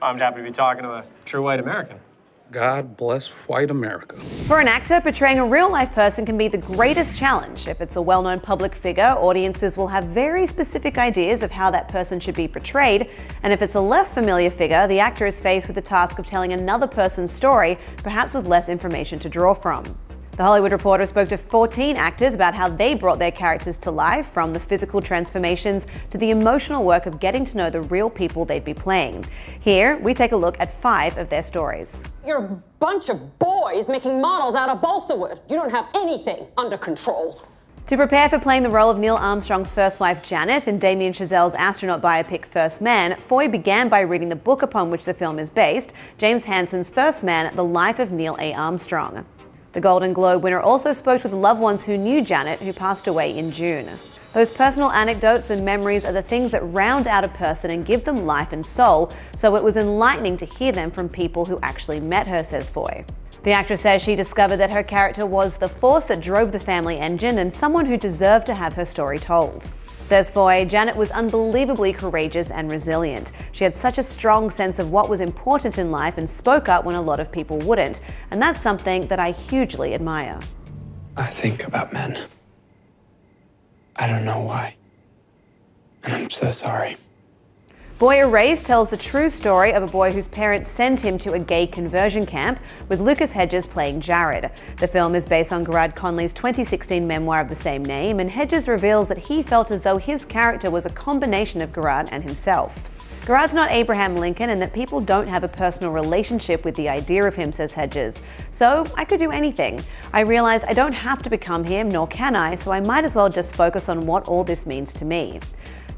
I'm happy to be talking to a true white American. God bless white America. For an actor, portraying a real-life person can be the greatest challenge. If it's a well-known public figure, audiences will have very specific ideas of how that person should be portrayed. And if it's a less familiar figure, the actor is faced with the task of telling another person's story, perhaps with less information to draw from. The Hollywood Reporter spoke to 14 actors about how they brought their characters to life, from the physical transformations to the emotional work of getting to know the real people they'd be playing. Here, we take a look at 5 of their stories. You're a bunch of boys making models out of balsa wood. You don't have anything under control. To prepare for playing the role of Neil Armstrong's first wife, Janet, in Damien Chazelle's astronaut biopic First Man, Foy began by reading the book upon which the film is based, James Hansen's First Man, The Life of Neil A. Armstrong. The Golden Globe winner also spoke with loved ones who knew Janet, who passed away in June. Those personal anecdotes and memories are the things that round out a person and give them life and soul, so it was enlightening to hear them from people who actually met her, says Foy. The actress says she discovered that her character was the force that drove the family engine and someone who deserved to have her story told. Says Foy, Janet was unbelievably courageous and resilient. She had such a strong sense of what was important in life and spoke up when a lot of people wouldn't. And that's something that I hugely admire. I think about men. I don't know why. And I'm so sorry. Boy Erased tells the true story of a boy whose parents sent him to a gay conversion camp, with Lucas Hedges playing Jared. The film is based on Gerard Conley's 2016 memoir of the same name, and Hedges reveals that he felt as though his character was a combination of Gerard and himself. Gerard's not Abraham Lincoln, and that people don't have a personal relationship with the idea of him, says Hedges. So I could do anything. I realized I don't have to become him, nor can I, so I might as well just focus on what all this means to me.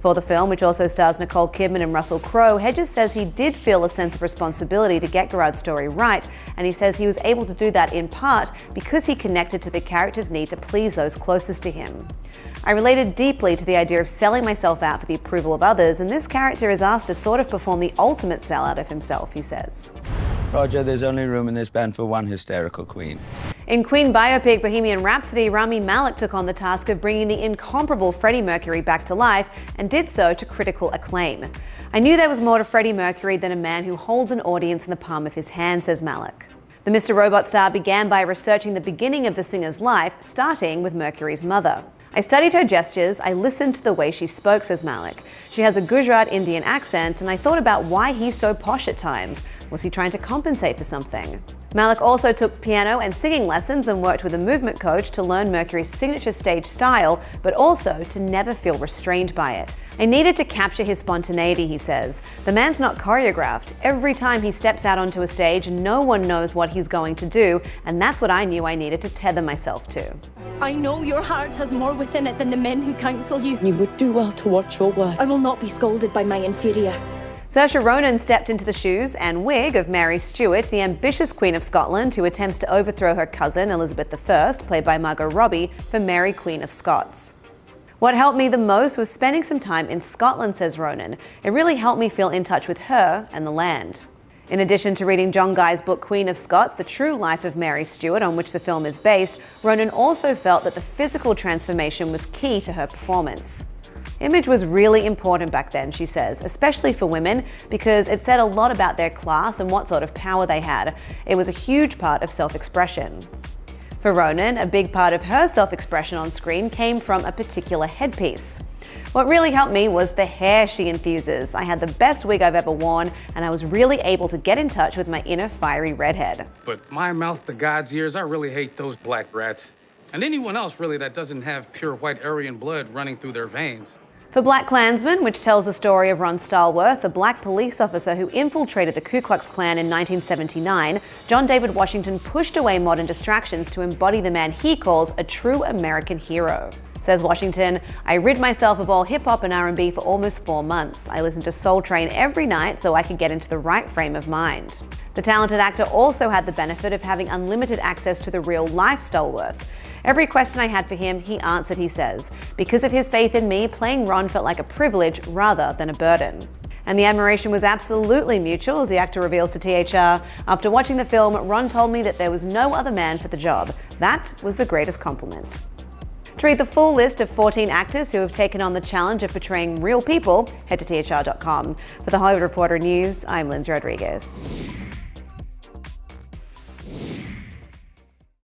For the film, which also stars Nicole Kidman and Russell Crowe, Hedges says he did feel a sense of responsibility to get Gerard's story right, and he says he was able to do that in part because he connected to the character's need to please those closest to him. I related deeply to the idea of selling myself out for the approval of others, and this character is asked to sort of perform the ultimate sellout of himself, he says. Roger, there's only room in this band for one hysterical queen. In Queen biopic Bohemian Rhapsody, Rami Malek took on the task of bringing the incomparable Freddie Mercury back to life, and did so to critical acclaim. I knew there was more to Freddie Mercury than a man who holds an audience in the palm of his hand, says Malek. The Mr. Robot star began by researching the beginning of the singer's life, starting with Mercury's mother. I studied her gestures, I listened to the way she spoke, says Malek. She has a Gujarat Indian accent, and I thought about why he's so posh at times. Was he trying to compensate for something? Malek also took piano and singing lessons and worked with a movement coach to learn Mercury's signature stage style, but also to never feel restrained by it. I needed to capture his spontaneity, he says. The man's not choreographed. Every time he steps out onto a stage, no one knows what he's going to do, and that's what I knew I needed to tether myself to. I know your heart has more within it than the men who counsel you. You would do well to watch your words. I will not be scolded by my inferior. Saoirse Ronan stepped into the shoes and wig of Mary Stuart, the ambitious Queen of Scotland who attempts to overthrow her cousin Elizabeth I, played by Margot Robbie, for Mary Queen of Scots. What helped me the most was spending some time in Scotland, says Ronan. It really helped me feel in touch with her and the land. In addition to reading John Guy's book Queen of Scots, The True Life of Mary Stuart, on which the film is based, Ronan also felt that the physical transformation was key to her performance. Image was really important back then, she says, especially for women, because it said a lot about their class and what sort of power they had. It was a huge part of self-expression. For Ronan, a big part of her self-expression on screen came from a particular headpiece. What really helped me was the hair she infuses. I had the best wig I've ever worn, and I was really able to get in touch with my inner fiery redhead. But my mouth to God's ears, I really hate those black rats. And anyone else, really, that doesn't have pure white Aryan blood running through their veins. For BlacKkKlansman, which tells the story of Ron Stallworth, a black police officer who infiltrated the Ku Klux Klan in 1979, John David Washington pushed away modern distractions to embody the man he calls a true American hero. Says Washington, I rid myself of all hip-hop and R&B for almost 4 months. I listened to Soul Train every night so I could get into the right frame of mind. The talented actor also had the benefit of having unlimited access to the real-life Stallworth. Every question I had for him, he answered, he says. Because of his faith in me, playing Ron felt like a privilege rather than a burden. And the admiration was absolutely mutual, as the actor reveals to THR. After watching the film, Ron told me that there was no other man for the job. That was the greatest compliment. To read the full list of 14 actors who have taken on the challenge of portraying real people, head to thr.com. For the Hollywood Reporter News, I'm Lindsay Rodriguez.